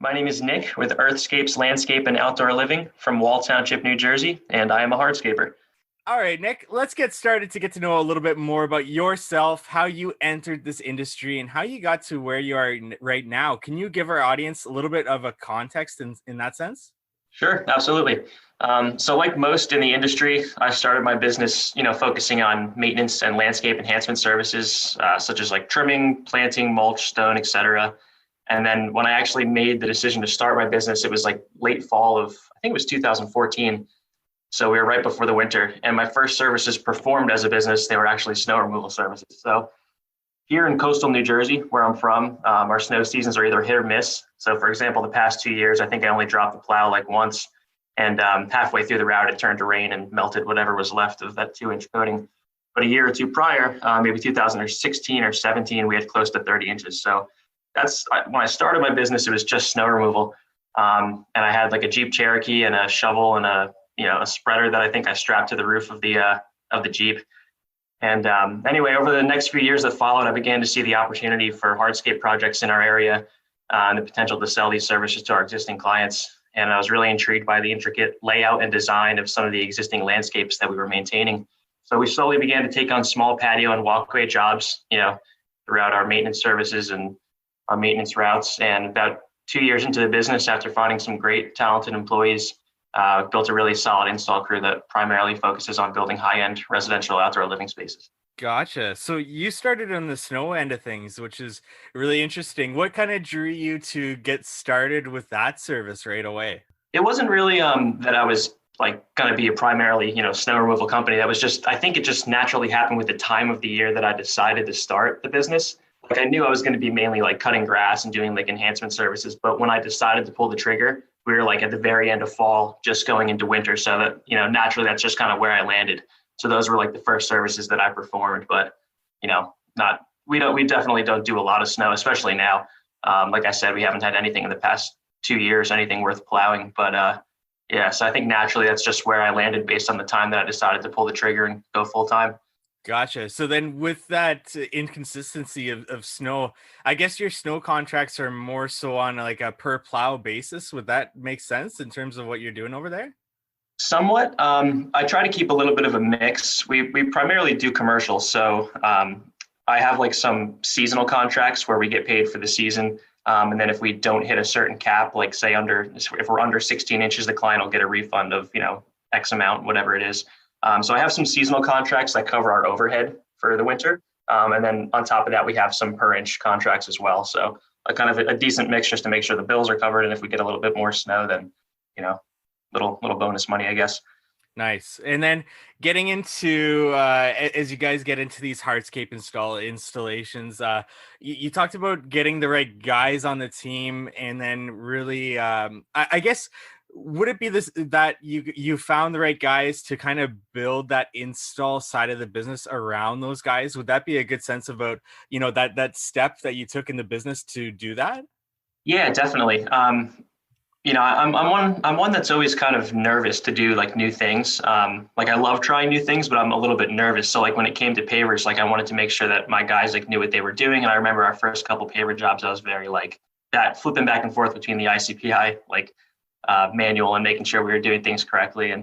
My name is Nick with Scapes Landscape and Outdoor Living from Wall Township, New Jersey, and I am a hardscaper. All right, Nick, let's get started to get to know a little bit more about yourself, how you entered this industry, and how you got to where you are right now. Can you give our audience a little bit of a context in that sense? Sure, absolutely. So like most in the industry, I started my business, focusing on maintenance and landscape enhancement services, such as like trimming, planting, mulch, stone, etc. And then when I actually made the decision to start my business, it was like late fall of, I think it was 2014. So we were right before the winter, and my first services performed as a business. They were actually snow removal services. So here in coastal New Jersey, where I'm from, our snow seasons are either hit or miss. So for example, the past 2 years, I think I only dropped the plow like once, and halfway through the route, it turned to rain and melted whatever was left of that 2-inch coating. But a year or two prior, maybe 2016 or 17, we had close to 30 inches. So that's when I started my business. It was just snow removal, and I had like a Jeep Cherokee and a shovel and a spreader that I think I strapped to the roof of the Jeep. And anyway, over the next few years that followed, I began to see the opportunity for hardscape projects in our area, and the potential to sell these services to our existing clients. And I was really intrigued by the intricate layout and design of some of the existing landscapes that we were maintaining. So we slowly began to take on small patio and walkway jobs, throughout our maintenance services and our maintenance routes. And about 2 years into the business, after finding some great talented employees, built a really solid install crew that primarily focuses on building high-end residential outdoor living spaces. Gotcha. So you started on the snow end of things, which is really interesting. What kind of drew you to get started with that service right away? It wasn't really that I was like going to be a primarily, snow removal company. That was just, I think it just naturally happened with the time of the year that I decided to start the business. Like I knew I was going to be mainly like cutting grass and doing like enhancement services, but when I decided to pull the trigger, we were like at the very end of fall, just going into winter. So that, naturally that's just kind of where I landed. So those were like the first services that I performed, but not, we definitely don't do a lot of snow, especially now. Like I said, we haven't had anything in the past 2 years, anything worth plowing, but yeah, so I think naturally that's just where I landed based on the time that I decided to pull the trigger and go full time. Gotcha. So then with that inconsistency of snow, I guess your snow contracts are more so on like a per plow basis. Would that make sense in terms of what you're doing over there? Somewhat. I try to keep a little bit of a mix. We primarily do commercials, so I have like some seasonal contracts where we get paid for the season, and then if we don't hit a certain cap, like say if we're under 16 inches, the client will get a refund of X amount, whatever it is. So I have some seasonal contracts that cover our overhead for the winter, and then on top of that, we have some per inch contracts as well. So a kind of a decent mix just to make sure the bills are covered, and if we get a little bit more snow, then little bonus money, I guess. Nice. And then getting into as you guys get into these hardscape installations, you talked about getting the right guys on the team, and then really, I guess, would it be this that you found the right guys to kind of build that install side of the business around those guys? Would that be a good sense about that step that you took in the business to do that? Yeah, definitely. I'm one that's always kind of nervous to do like new things. Like I love trying new things, but I'm a little bit nervous. So like when it came to pavers, like I wanted to make sure that my guys like knew what they were doing. And I remember our first couple paver jobs, I was very like that, flipping back and forth between the ICPI manual and making sure we were doing things correctly.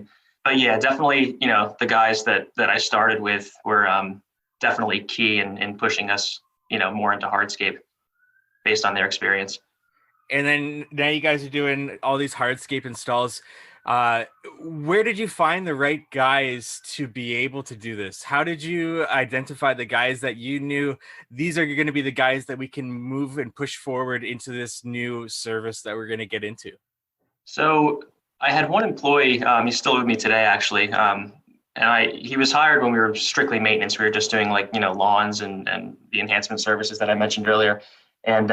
But yeah, definitely, the guys that I started with were definitely key in pushing us, more into hardscape based on their experience. And then now you guys are doing all these hardscape installs. Where did you find the right guys to be able to do this? How did you identify the guys that you knew these are going to be the guys that we can move and push forward into this new service that we're going to get into? So I had one employee, he's still with me today actually. And he was hired when we were strictly maintenance. We were just doing like, lawns and the enhancement services that I mentioned earlier. And,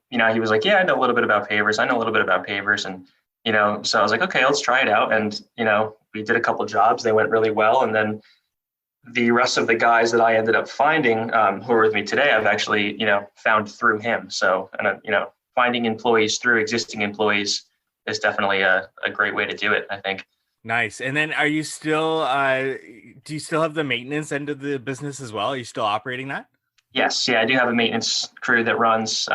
he was like, yeah, I know a little bit about pavers. I know a little bit about pavers. And, so I was like, okay, let's try it out. And, we did a couple of jobs. They went really well. And then the rest of the guys that I ended up finding, who are with me today, I've actually, found through him. So, and, finding employees through existing employees is definitely a great way to do it, I think. Nice. And then are you still, do you still have the maintenance end of the business as well? Are you still operating that? Yes, yeah, I do have a maintenance crew that runs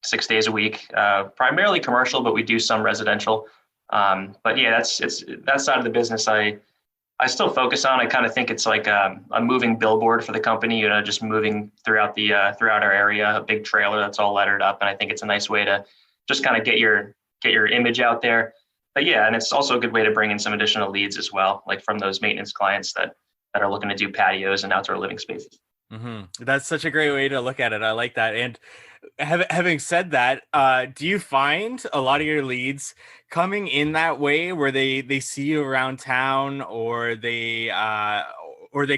6 days a week, primarily commercial, but we do some residential. But yeah, it's that side of the business I still focus on. I kind of think it's like a moving billboard for the company, just moving throughout throughout our area, a big trailer that's all lettered up. And I think it's a nice way to just kind of get your image out there. But yeah, and it's also a good way to bring in some additional leads as well, like from those maintenance clients that are looking to do patios and outdoor living spaces. That's such a great way to look at it. I like that. And having said that, do you find a lot of your leads coming in that way, where they see you around town, or they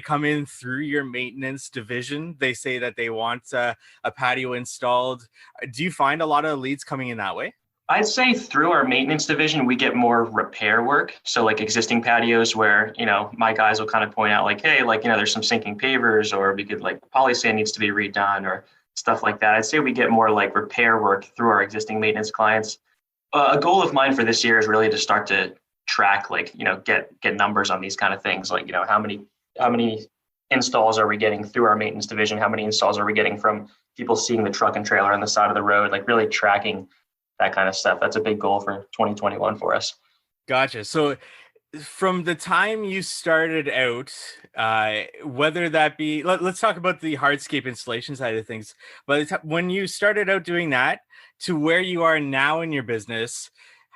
come in through your maintenance division? They say that they want a patio installed. Do you find a lot of leads coming in that way? I'd say through our maintenance division, we get more repair work. So like existing patios where, my guys will kind of point out like, hey, like, there's some sinking pavers, or we could like polysand needs to be redone or stuff like that. I'd say we get more like repair work through our existing maintenance clients. A goal of mine for this year is really to start to track, like, get numbers on these kind of things. Like, how many installs are we getting through our maintenance division? How many installs are we getting from people seeing the truck and trailer on the side of the road? Like really tracking that kind of stuff. That's a big goal for 2021 for us. Gotcha. So from the time you started out, whether that be, let's talk about the hardscape installation side of things. But when you started out doing that to where you are now in your business,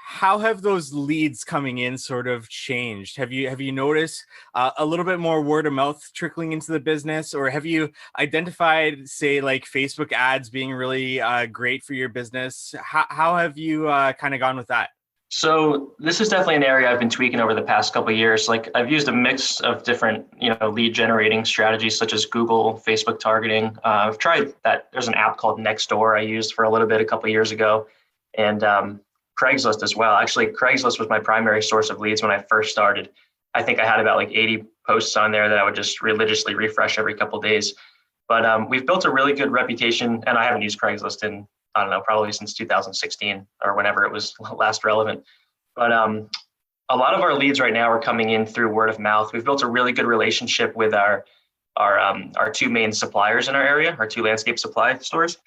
how have those leads coming in sort of changed? Have you noticed a little bit more word of mouth trickling into the business, or have you identified, say, like Facebook ads being really great for your business? How have you kind of gone with that? So this is definitely an area I've been tweaking over the past couple of years. Like I've used a mix of different, lead generating strategies such as Google, Facebook targeting. I've tried that. There's an app called Nextdoor I used for a little bit a couple of years ago, and Craigslist as well. Actually, Craigslist was my primary source of leads when I first started. I think I had about like 80 posts on there that I would just religiously refresh every couple of days. But we've built a really good reputation, and I haven't used Craigslist in, I don't know, probably since 2016 or whenever it was last relevant. But a lot of our leads right now are coming in through word of mouth. We've built a really good relationship with our two main suppliers in our area, our two landscape supply stores.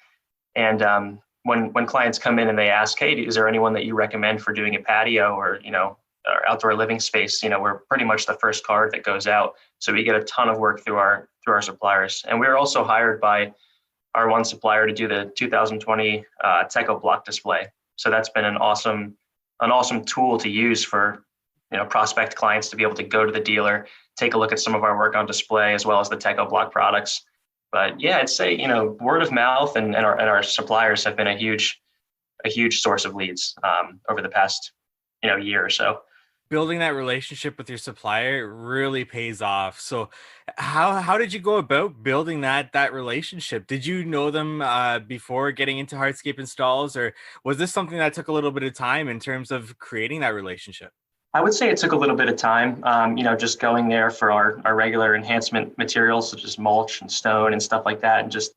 And when clients come in and they ask, hey, is there anyone that you recommend for doing a patio or or outdoor living space, we're pretty much the first card that goes out. So we get a ton of work through our suppliers. And we're also hired by our one supplier to do the 2020 Techo block display. So that's been an awesome tool to use for prospect clients to be able to go to the dealer, take a look at some of our work on display as well as the Techo block products. But yeah, I'd say word of mouth and our suppliers have been a huge source of leads over the past year or so. Building that relationship with your supplier really pays off. So how did you go about building that relationship? Did you know them before getting into hardscape installs, or was this something that took a little bit of time in terms of creating that relationship? I would say it took a little bit of time, just going there for our regular enhancement materials such as mulch and stone and stuff like that. And just,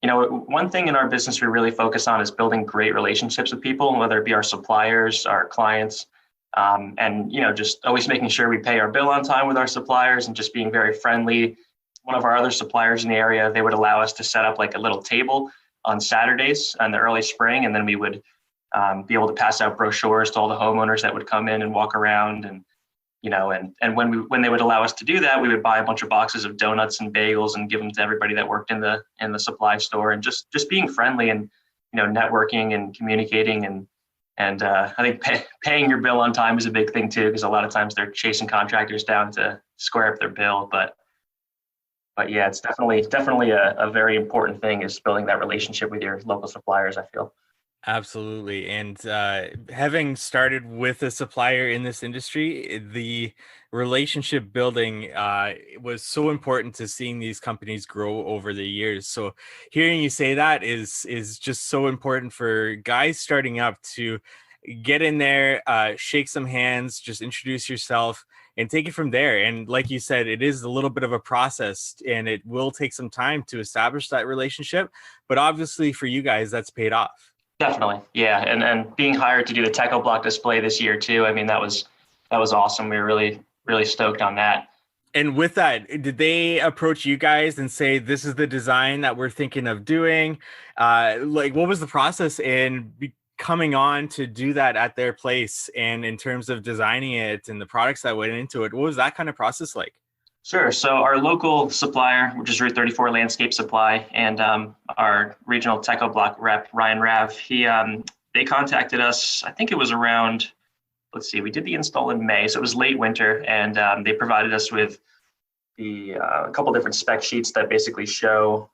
one thing in our business we really focus on is building great relationships with people, whether it be our suppliers, our clients, and just always making sure we pay our bill on time with our suppliers and just being very friendly. One of our other suppliers in the area, they would allow us to set up like a little table on Saturdays in the early spring, and then we would be able to pass out brochures to all the homeowners that would come in and walk around. And and when they would allow us to do that, we would buy a bunch of boxes of donuts and bagels and give them to everybody that worked in the supply store. And just being friendly and networking and communicating. And I think paying your bill on time is a big thing too, because a lot of times they're chasing contractors down to square up their bill. But yeah, it's definitely a very important thing, is building that relationship with your local suppliers, I feel. Absolutely. And having started with a supplier in this industry, the relationship building was so important to seeing these companies grow over the years. So hearing you say that is just so important for guys starting up to get in there, shake some hands, just introduce yourself and take it from there. And like you said, it is a little bit of a process and it will take some time to establish that relationship. But obviously for you guys, that's paid off. Definitely. Yeah. And being hired to do the Techo block display this year too. I mean, that was awesome. We were really, really stoked on that. And with that, did they approach you guys and say, this is the design that we're thinking of doing? Like, what was the process in coming on to do that at their place? And in terms of designing it and the products that went into it, what was that kind of process like? Sure. So our local supplier, which is Route 34 Landscape Supply, and our regional Techo Block rep, Ryan Rav, they contacted us. I think it was around, let's see, we did the install in May, so it was late winter, and they provided us with a couple different spec sheets that basically show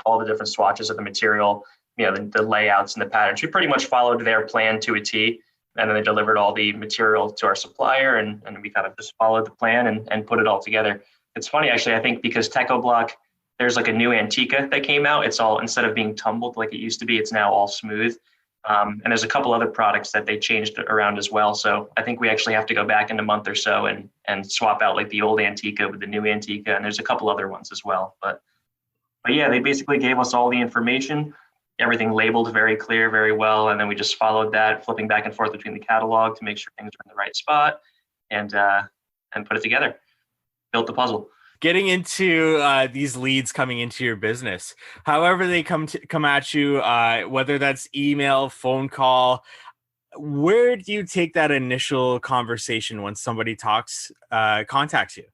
all the different swatches of the material, the layouts and the patterns. We pretty much followed their plan to a T, and then they delivered all the material to our supplier, and we kind of just followed the plan and put it all together. It's funny, actually, I think because Techo Block, there's like a new Antica that came out. It's all, instead of being tumbled like it used to be, it's now all smooth. And there's a couple other products that they changed around as well. So I think we actually have to go back in a month or so and swap out like the old Antica with the new Antica. And there's a couple other ones as well. But yeah, they basically gave us all the information, everything labeled very clear, very well. And then we just followed that, flipping back and forth between the catalog to make sure things were in the right spot and put it together, built the puzzle. Getting into these leads coming into your business, however they come at you, whether that's email, phone call, where do you take that initial conversation when somebody contacts you?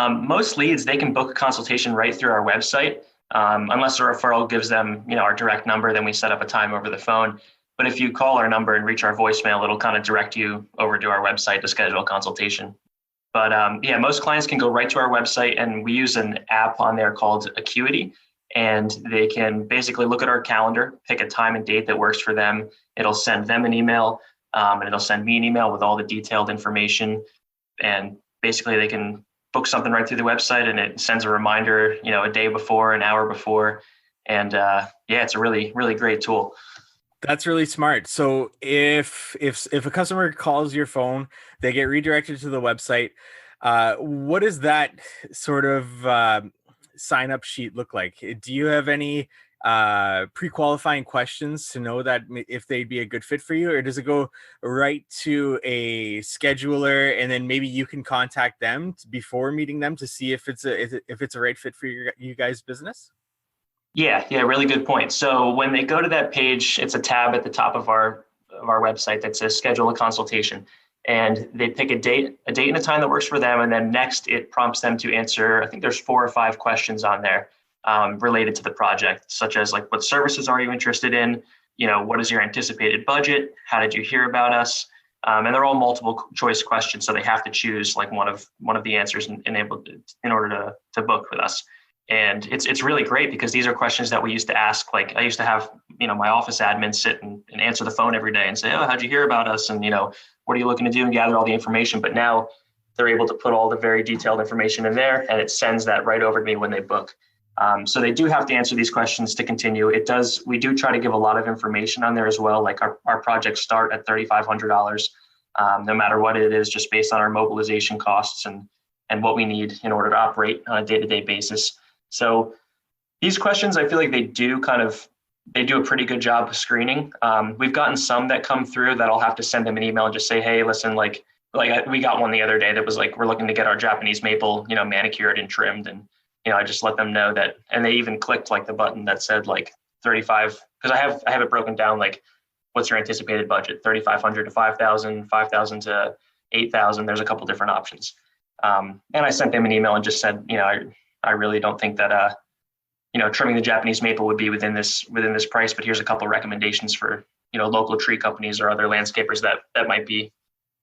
Most leads, they can book a consultation right through our website. Unless a referral gives them, our direct number, then we set up a time over the phone. But if you call our number and reach our voicemail, it'll kind of direct you over to our website to schedule a consultation. But yeah, most clients can go right to our website, and we use an app on there called Acuity, and they can basically look at our calendar, pick a time and date that works for them. It'll send them an email, and it'll send me an email with all the detailed information. And basically they can book something right through the website, and it sends a reminder, a day before, an hour before. And yeah, it's a really, really great tool. That's really smart. So if a customer calls your phone, they get redirected to the website. What does that sort of sign up sheet look like? Do you have any pre-qualifying questions to know that if they'd be a good fit for you, or does it go right to a scheduler and then maybe you can contact them before meeting them to see if it's a right fit for you guys' business? Yeah, really good point. So when they go to that page, it's a tab at the top of our website that says schedule a consultation. And they pick a date and a time that works for them. And then next it prompts them to answer, I think there's 4 or 5 questions on there related to the project, such as like, what services are you interested in? What is your anticipated budget? How did you hear about us? And they're all multiple choice questions. So they have to choose like one of the answers in order to book with us. And it's really great because these are questions that we used to ask. Like I used to have, my office admin sit and answer the phone every day and say, oh, how'd you hear about us? And, what are you looking to do, and gather all the information. But now they're able to put all the very detailed information in there, and it sends that right over to me when they book. So they do have to answer these questions to continue. We do try to give a lot of information on there as well. Like our projects start at $3,500, no matter what it is, just based on our mobilization costs and what we need in order to operate on a day-to-day basis. So these questions, I feel like they do a pretty good job of screening. We've gotten some that come through that I'll have to send them an email and just say, hey, listen, we got one the other day that was like, we're looking to get our Japanese maple, manicured and trimmed. And, I just let them know that, and they even clicked like the button that said like 35, because I have it broken down, like, what's your anticipated budget? 3,500 to 5,000, 5,000 to 8,000. There's a couple different options. And I sent them an email and just said, I really don't think that, trimming the Japanese maple would be within this price, but here's a couple recommendations for, local tree companies or other landscapers that might be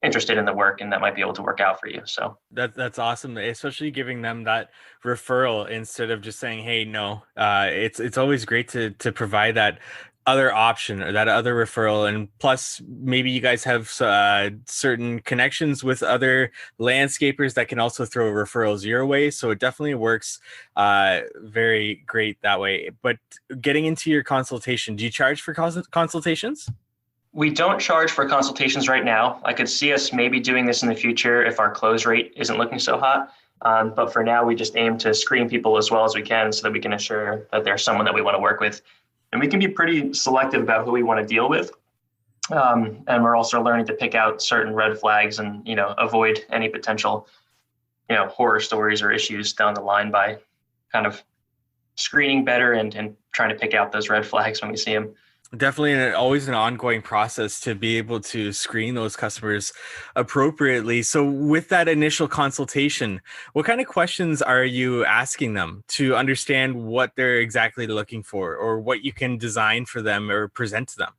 interested in the work and that might be able to work out for you. So that's awesome, especially giving them that referral instead of just saying, hey, no. It's always great to provide that other option or that other referral. And plus maybe you guys have certain connections with other landscapers that can also throw referrals your way, so it definitely works very great that way. But getting into your consultation, do you charge for consultations? We don't charge for consultations right now. I could see us maybe doing this in the future if our close rate isn't looking so hot. But for now, we just aim to screen people as well as we can so that we can assure that there's someone that we want to work with. And we can be pretty selective about who we want to deal with. And we're also learning to pick out certain red flags and, avoid any potential horror stories or issues down the line by kind of screening better and trying to pick out those red flags when we see them. Definitely always an ongoing process to be able to screen those customers appropriately. So with that initial consultation, what kind of questions are you asking them to understand what they're exactly looking for or what you can design for them or present to them?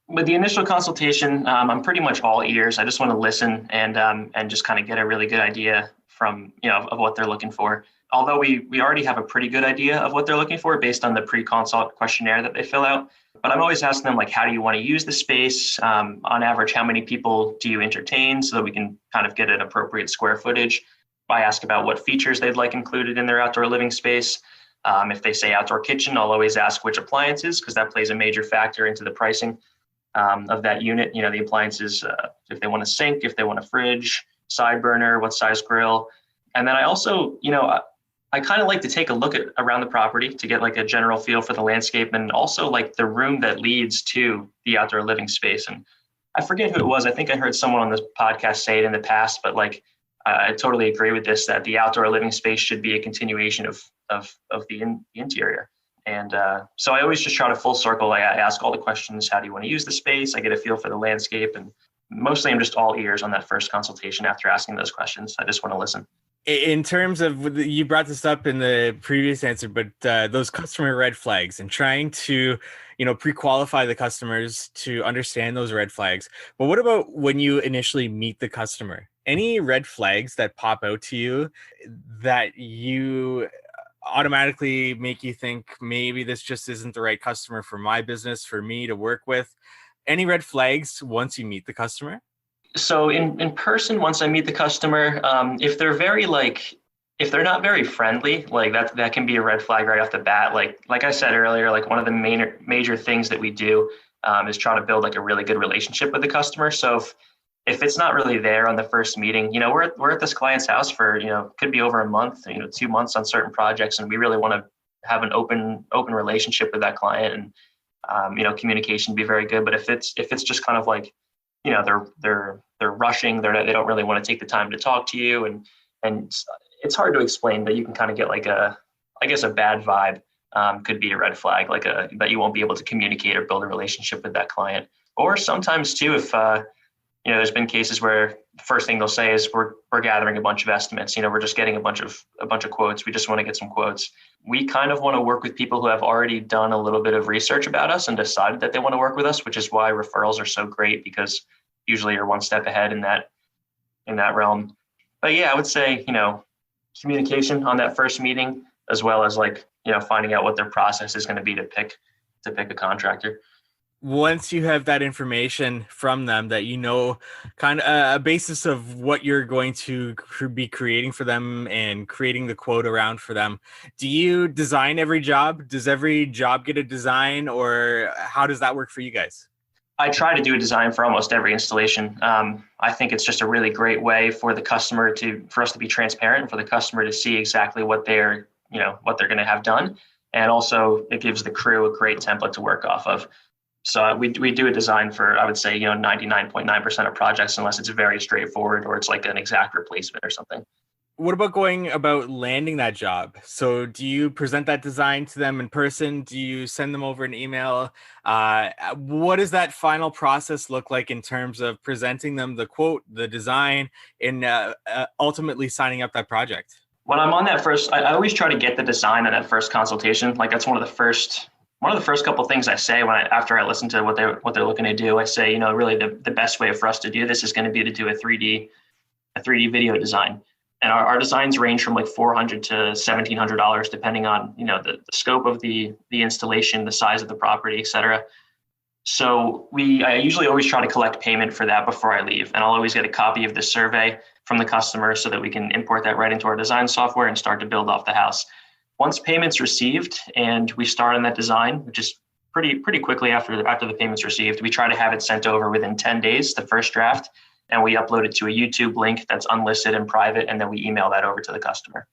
With the initial consultation, I'm pretty much all ears. I just want to listen and just kind of get a really good idea from of what they're looking for. Although we already have a pretty good idea of what they're looking for based on the pre-consult questionnaire that they fill out. But I'm always asking them, like, how do you want to use the space? On average, how many people do you entertain, so that we can kind of get an appropriate square footage. I ask about what features they'd like included in their outdoor living space. If they say outdoor kitchen, I'll always ask which appliances, because that plays a major factor into the pricing of that unit. The appliances, if they want a sink, if they want a fridge, side burner, what size grill. And then I also, I kind of like to take a look at around the property to get like a general feel for the landscape, and also like the room that leads to the outdoor living space. And I forget who it was. I think I heard someone on this podcast say it in the past, but like I totally agree with this, that the outdoor living space should be a continuation of the interior. And so I always just try to full circle. I ask all the questions. How do you want to use the space? I get a feel for the landscape, and mostly I'm just all ears on that first consultation after asking those questions. I just want to listen. In terms of, you brought this up in the previous answer, but those customer red flags and trying to, pre-qualify the customers to understand those red flags. But what about when you initially meet the customer? Any red flags that pop out to you that you automatically make you think maybe this just isn't the right customer for my business, for me to work with? Any red flags once you meet the customer? So in person, once I meet the customer, if they're if they're not very friendly, like that can be a red flag right off the bat. Like I said earlier, like one of the major things that we do is try to build like a really good relationship with the customer. So if it's not really there on the first meeting, we're at this client's house for, could be over a month, 2 months on certain projects, and we really want to have an open relationship with that client, and communication be very good. But if it's just kind of like, they're rushing, they don't really want to take the time to talk to you, and it's hard to explain, but you can kind of get like a bad vibe. Could be a red flag, like that you won't be able to communicate or build a relationship with that client. Or sometimes too, if there's been cases where the first thing they'll say is we're gathering a bunch of estimates. We're just getting a bunch of quotes. We just want to get some quotes. We kind of want to work with people who have already done a little bit of research about us and decided that they want to work with us, which is why referrals are so great, because usually you're one step ahead in that realm. But yeah, I would say, communication on that first meeting, as well as finding out what their process is going to be to pick a contractor. Once you have that information from them, that kind of a basis of what you're going to be creating for them and creating the quote around for them, do you design every job? Does every job get a design, or how does that work for you guys? I try to do a design for almost every installation. I think it's just a really great way for the customer for us to be transparent, and for the customer to see exactly what they're going to have done. And also it gives the crew a great template to work off of. So we do a design for, I would say, 99.9% of projects, unless it's very straightforward or it's like an exact replacement or something. What about going about landing that job? So do you present that design to them in person? Do you send them over an email? What does that final process look like in terms of presenting them the quote, the design, and ultimately signing up that project? When I'm on that first, I always try to get the design in that first consultation. Like that's one of the first couple of things I say after I listen to what they're looking to do. I say, really the best way for us to do this is going to be to do a 3D video design. And our designs range from like $400 to $1,700, depending on, the scope of the installation, the size of the property, et cetera. So I usually always try to collect payment for that before I leave. And I'll always get a copy of the survey from the customer so that we can import that right into our design software and start to build off the house. Once payment's received and we start on that design, which is pretty quickly after the payment's received, we try to have it sent over within 10 days, the first draft, and we upload it to a YouTube link that's unlisted and private, and then we email that over to the customer.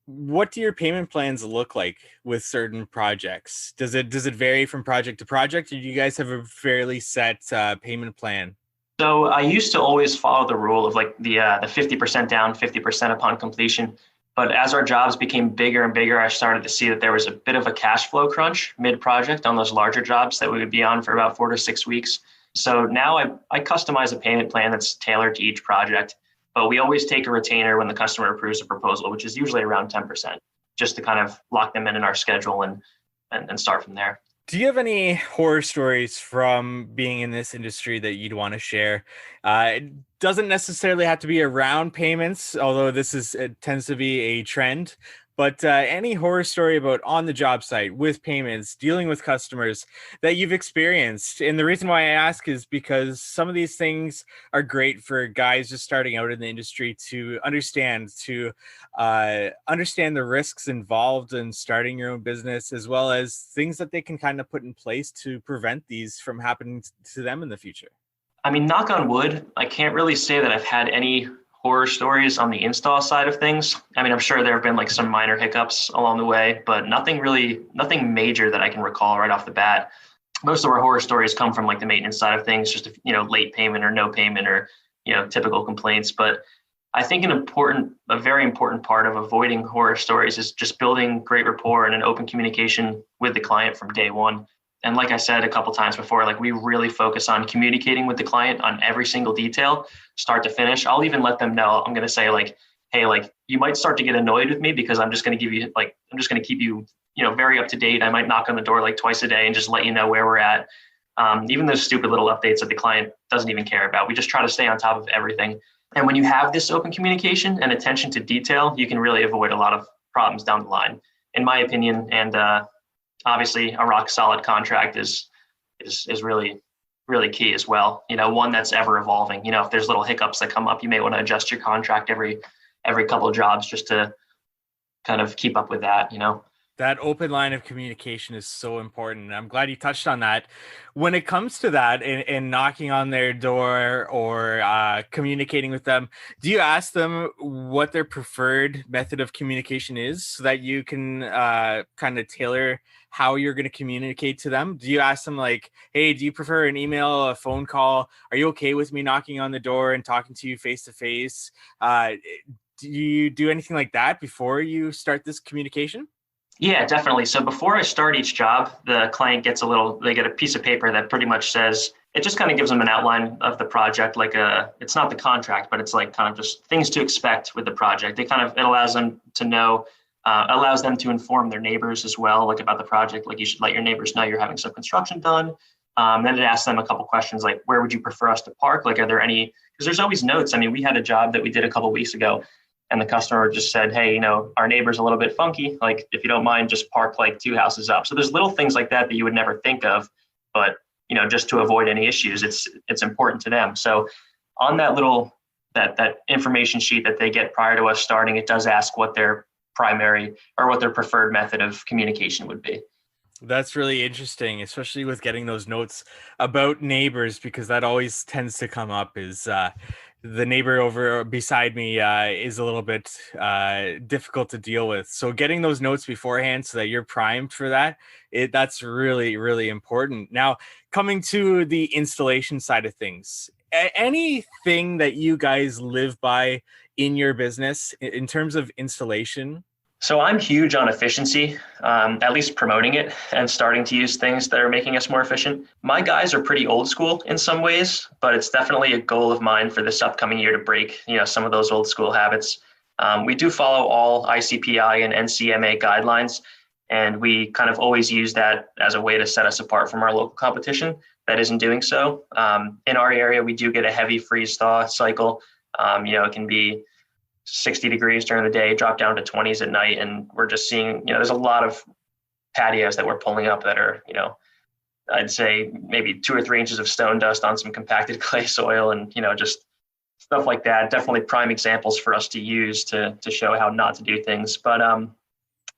What do your payment plans look like with certain projects? Does it vary from project to project, or do you guys have a fairly set payment plan? So I used to always follow the rule of like the 50% down, 50% upon completion. But as our jobs became bigger and bigger, I started to see that there was a bit of a cash flow crunch mid-project on those larger jobs that we would be on for about 4 to 6 weeks. So now I customize a payment plan that's tailored to each project, but we always take a retainer when the customer approves a proposal, which is usually around 10%, just to kind of lock them in our schedule and start from there. Do you have any horror stories from being in this industry that you'd want to share? It doesn't necessarily have to be around payments, although it tends to be a trend. But any horror story about on the job site with payments, dealing with customers that you've experienced? And the reason why I ask is because some of these things are great for guys just starting out in the industry to understand the risks involved in starting your own business, as well as things that they can kind of put in place to prevent these from happening to them in the future. I mean, knock on wood, I can't really say that I've had any horror stories on the install side of things. I mean, I'm sure there have been like some minor hiccups along the way, but nothing major that I can recall right off the bat. Most of our horror stories come from like the maintenance side of things, just, late payment or no payment or, typical complaints. But I think a very important part of avoiding horror stories is just building great rapport and an open communication with the client from day one. And like I said a couple times before, like we really focus on communicating with the client on every single detail, start to finish. I'll even let them know. I'm going to say like, hey, like you might start to get annoyed with me because I'm just going to keep you, very up to date. I might knock on the door like twice a day and just let you know where we're at. Even those stupid little updates that the client doesn't even care about. We just try to stay on top of everything. And when you have this open communication and attention to detail, you can really avoid a lot of problems down the line, in my opinion. And obviously, a rock solid contract is really really key as well. One that's ever evolving. If there's little hiccups that come up, you may want to adjust your contract every couple of jobs just to kind of keep up with that. That open line of communication is so important. I'm glad you touched on that. When it comes to that and knocking on their door or communicating with them, do you ask them what their preferred method of communication is so that you can kind of tailor how you're going to communicate to them? Do you ask them like, hey, do you prefer an email, a phone call? Are you okay with me knocking on the door and talking to you face to face? Do you do anything like that before you start this communication? Yeah, definitely. So before I start each job, the client they get a piece of paper that pretty much says, it just kind of gives them an outline of the project, it's not the contract, but it's like kind of just things to expect with the project. It allows them to know, allows them to inform their neighbors as well, like about the project. Like you should let your neighbors know you're having some construction done. Then it asks them a couple questions like, where would you prefer us to park? Like, are there any, because there's always notes. I mean, we had a job that we did a couple weeks ago and the customer just said, hey, our neighbor's a little bit funky. Like, if you don't mind, just park like 2 houses up. So there's little things like that you would never think of, but just to avoid any issues, it's important to them. So on that that information sheet that they get prior to us starting, it does ask what their primary or what their preferred method of communication would be. That's really interesting, especially with getting those notes about neighbors, because that always tends to come up is the neighbor over beside me is a little bit difficult to deal with. So getting those notes beforehand so that you're primed for that's really, really important. Now, coming to the installation side of things, anything that you guys live by in your business in terms of installation? So I'm huge on efficiency, at least promoting it and starting to use things that are making us more efficient. My guys are pretty old school in some ways, but it's definitely a goal of mine for this upcoming year to break, some of those old school habits. We do follow all ICPI and NCMA guidelines, and we kind of always use that as a way to set us apart from our local competition that isn't doing so. In our area, we do get a heavy freeze thaw cycle. It can be 60 degrees during the day, drop down to 20s at night. And we're just seeing, there's a lot of patios that we're pulling up that are, I'd say maybe 2 or 3 inches of stone dust on some compacted clay soil and, just stuff like that. Definitely prime examples for us to use to show how not to do things. But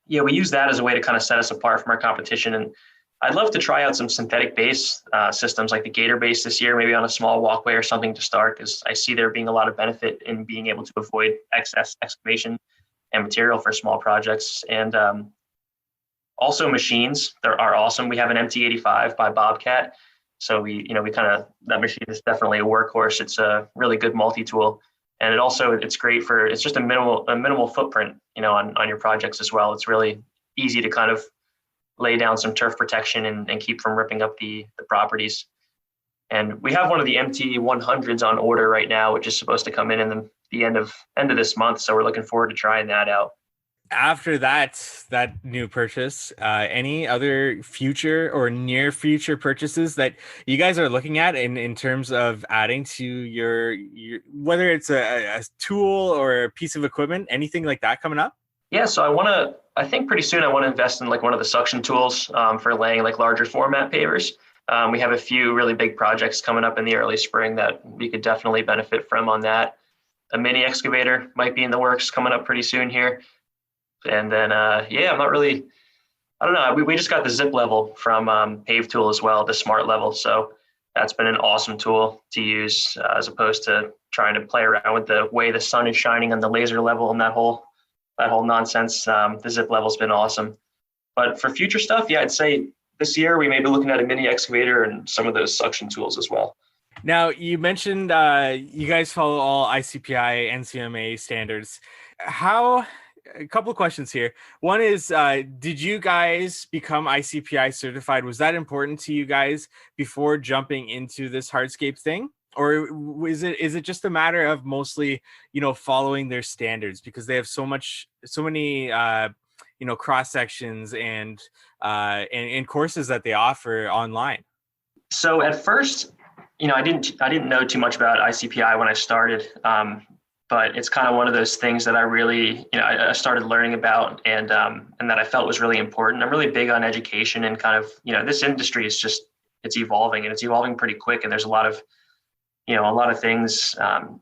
we use that as a way to kind of set us apart from our competition. And I'd love to try out some synthetic base systems like the Gator base this year, maybe on a small walkway or something to start, because I see there being a lot of benefit in being able to avoid excess excavation and material for small projects. And also machines are awesome. We have an MT85 by Bobcat. So we kind of, that machine is definitely a workhorse. It's a really good multi-tool. And it's great for, it's just a minimal footprint, on your projects as well. It's really easy to kind of lay down some turf protection and keep from ripping up the properties. And we have one of the MT100s on order right now, which is supposed to come in the end of this month. So we're looking forward to trying that out. After that new purchase, any other future or near future purchases that you guys are looking at in terms of adding to your whether it's a tool or a piece of equipment, anything like that coming up? Yeah, so I think pretty soon I want to invest in like one of the suction tools for laying like larger format pavers. We have a few really big projects coming up in the early spring that we could definitely benefit from on that. A mini excavator might be in the works coming up pretty soon here. And then, yeah, I don't know. We just got the zip level from Pave Tool as well, the smart level. So that's been an awesome tool to use as opposed to trying to play around with the way the sun is shining on the laser level and that whole nonsense. The zip level's been awesome. But for future stuff, yeah, I'd say this year we may be looking at a mini excavator and some of those suction tools as well. Now, you mentioned you guys follow all ICPI, NCMA standards. How A couple of questions here. One is, did you guys become ICPI certified? Was that important to you guys before jumping into this hardscape thing? Or is it just a matter of mostly, following their standards because they have so many, cross sections and courses that they offer online? So at first, I didn't know too much about ICPI when I started. But it's kind of one of those things that I really, I started learning about and that I felt was really important. I'm really big on education and kind of, this industry is just, it's evolving and it's evolving pretty quick. And there's a lot of things, that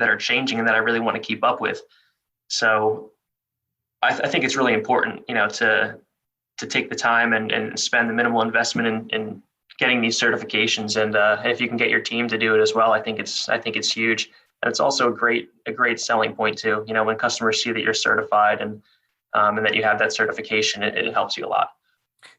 are changing and that I really want to keep up with. So I think it's really important, to take the time and spend the minimal investment in getting these certifications. And if you can get your team to do it as well, I think it's huge. And it's also a great selling point too. When customers see that you're certified and that you have that certification, it helps you a lot.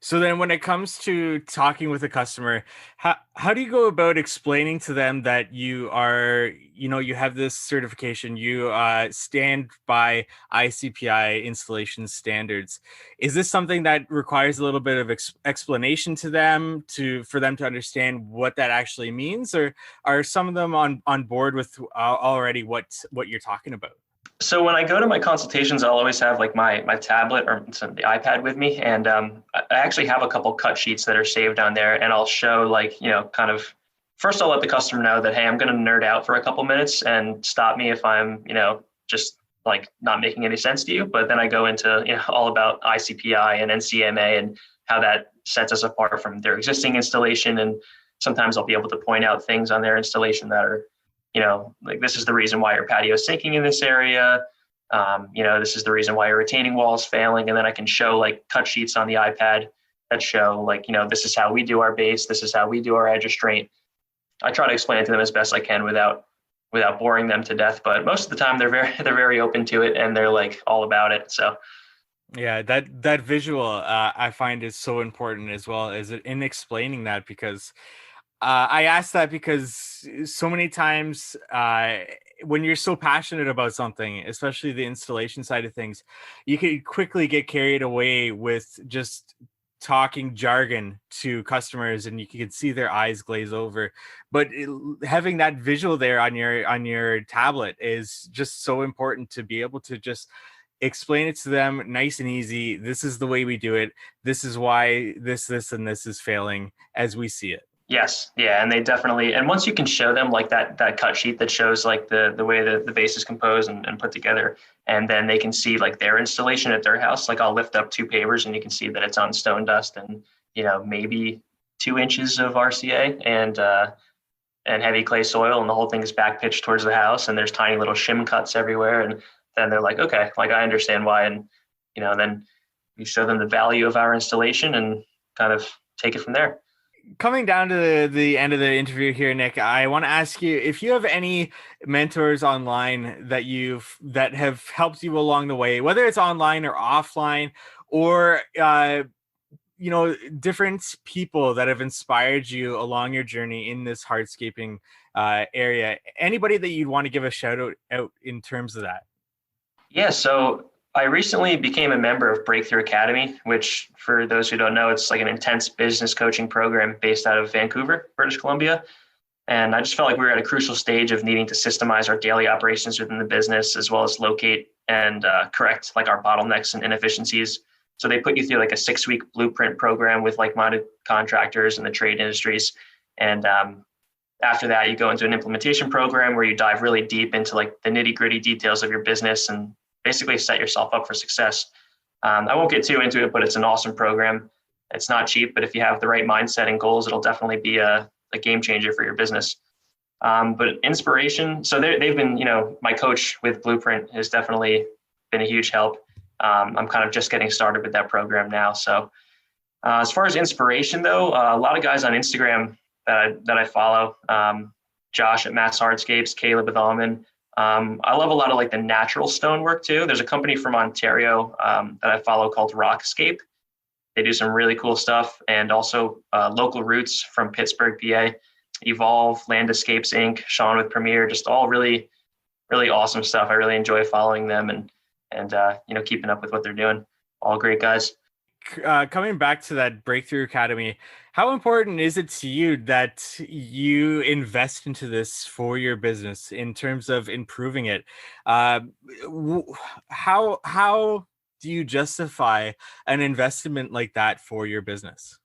So then when it comes to talking with a customer, how do you go about explaining to them that you are, you have this certification, you stand by ICPI installation standards? Is this something that requires a little bit of explanation to them for them to understand what that actually means? Or are some of them on board with already what you're talking about? So when I go to my consultations, I'll always have like my tablet or the iPad with me, and I actually have a couple cut sheets that are saved on there, and I'll show like kind of first I'll let the customer know that hey, I'm going to nerd out for a couple minutes and stop me if I'm just like not making any sense to you. But then I go into all about ICPI and NCMA and how that sets us apart from their existing installation, and sometimes I'll be able to point out things on their installation that are like this is the reason why your patio is sinking in this area. This is the reason why your retaining wall is failing. And then I can show like cut sheets on the iPad that show like, this is how we do our base. This is how we do our edge restraint. I try to explain it to them as best I can without boring them to death. But most of the time they're very open to it and they're like all about it. So yeah, that visual I find is so important as well as in explaining that because I asked that because so many times when you're so passionate about something, especially the installation side of things, you can quickly get carried away with just talking jargon to customers and you can see their eyes glaze over. But having that visual there on your tablet is just so important to be able to just explain it to them nice and easy. This is the way we do it. This is why this, and this is failing as we see it. yes, yeah, and they definitely, and once you can show them like that cut sheet that shows like the way the base is composed and put together, and then they can see like their installation at their house, like I'll lift up two pavers and you can see that it's on stone dust and maybe 2 inches of RCA and heavy clay soil, and the whole thing is back pitched towards the house, and there's tiny little shim cuts everywhere, and then they're like, okay, like I understand why, and then we show them the value of our installation and kind of take it from there. Coming down to the end of the interview here, Nick, I want to ask you if you have any mentors online that have helped you along the way, whether it's online or offline, or different people that have inspired you along your journey in this hardscaping area. Anybody that you'd want to give a shout out in terms of that? Yeah, so I recently became a member of Breakthrough Academy, which for those who don't know, it's like an intense business coaching program based out of Vancouver, British Columbia. And I just felt like we were at a crucial stage of needing to systemize our daily operations within the business, as well as locate and correct like our bottlenecks and inefficiencies. So they put you through like a 6-week blueprint program with like-minded contractors in the trade industries. And after that, you go into an implementation program where you dive really deep into like the nitty-gritty details of your business and basically set yourself up for success. I won't get too into it, but it's an awesome program. It's not cheap, but if you have the right mindset and goals, it'll definitely be a game changer for your business. But inspiration, so they've been, my coach with Blueprint has definitely been a huge help. I'm kind of just getting started with that program now. So as far as inspiration though, a lot of guys on Instagram that I follow, Josh at Mass Hardscapes, Caleb with Almond. I love a lot of like the natural stone work too. There's a company from Ontario that I follow called Rockscape. They do some really cool stuff, and also Local Roots from Pittsburgh, PA, Evolve, Scapes Inc., Sean with Premier, just all really, really awesome stuff. I really enjoy following them and keeping up with what they're doing. All great guys. Coming back to that Breakthrough Academy, how important is it to you that you invest into this for your business in terms of improving it? How do you justify an investment like that for your business?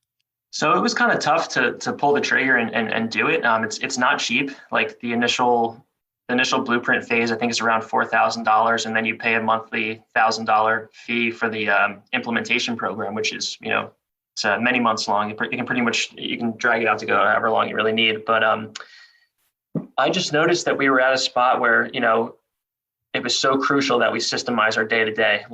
So it was kind of tough to pull the trigger and do it. It's not cheap. Like the initial blueprint phase, I think is around $4,000, and then you pay a monthly $1,000 fee for the implementation program, which is it's many months long. You can drag it out to go however long you really need. But I just noticed that we were at a spot where it was so crucial that we systemize our day to day,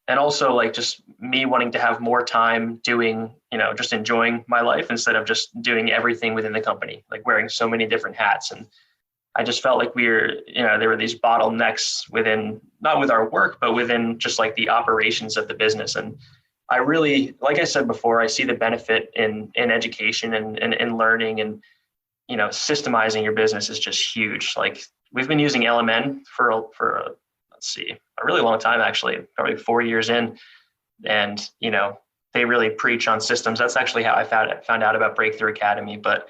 and also like just me wanting to have more time doing, just enjoying my life instead of just doing everything within the company, like wearing so many different hats. And I just felt like there were these bottlenecks within, not with our work, but within just like the operations of the business. And I really, like I said before, I see the benefit in education and in learning, and, systemizing your business is just huge. Like we've been using LMN for let's see, a really long time, actually, probably 4 years in. And, they really preach on systems. That's actually how I found out about Breakthrough Academy. But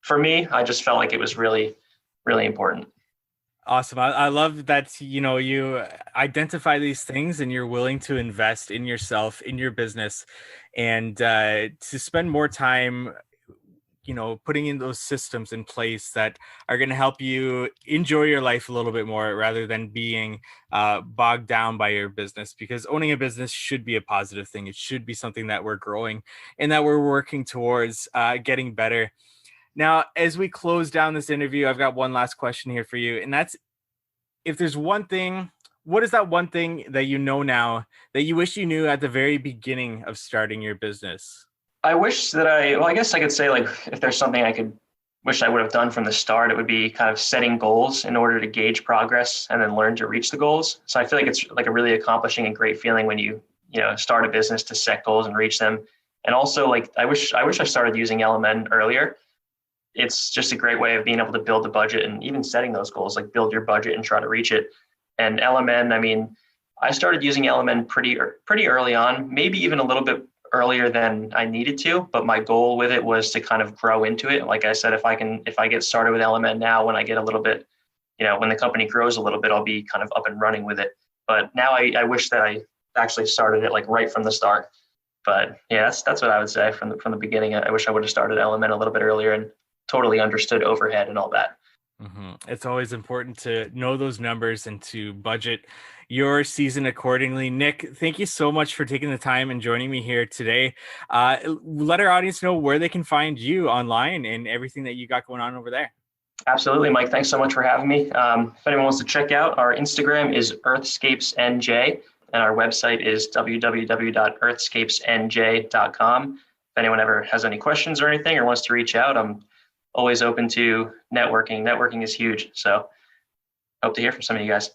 for me, I just felt like it was really, really important. Awesome. I love that, you identify these things and you're willing to invest in yourself, in your business, and to spend more time, putting in those systems in place that are going to help you enjoy your life a little bit more rather than being bogged down by your business, because owning a business should be a positive thing. It should be something that we're growing and that we're working towards getting better. Now, as we close down this interview, I've got one last question here for you. And that's, if there's one thing, what is that one thing that you know now that you wish you knew at the very beginning of starting your business? I wish that I guess I could say, like, if there's something I wish I would have done from the start, it would be kind of setting goals in order to gauge progress and then learn to reach the goals. So I feel like it's like a really accomplishing and great feeling when you start a business to set goals and reach them. And also, like, I wish I started using LMN earlier. It's just a great way of being able to build a budget and even setting those goals, like build your budget and try to reach it. And LMN, I mean, I started using LMN pretty early on, maybe even a little bit earlier than I needed to, but my goal with it was to kind of grow into it. Like I said, if I get started with LMN now, when I get a little bit, when the company grows a little bit, I'll be kind of up and running with it. But now I wish that I actually started it like right from the start. But yeah, that's what I would say from the beginning. I wish I would have started LMN a little bit earlier and totally understood overhead and all that. Mm-hmm. It's always important to know those numbers and to budget your season accordingly. Nick, thank you so much for taking the time and joining me here today. Let our audience know where they can find you online and everything that you got going on over there. Absolutely, Mike. Thanks so much for having me. If anyone wants to check out, our Instagram is EarthscapesNJ, and our website is www.earthscapesnj.com. If anyone ever has any questions or anything or wants to reach out, I'm always open to networking. Networking is huge. So hope to hear from some of you guys.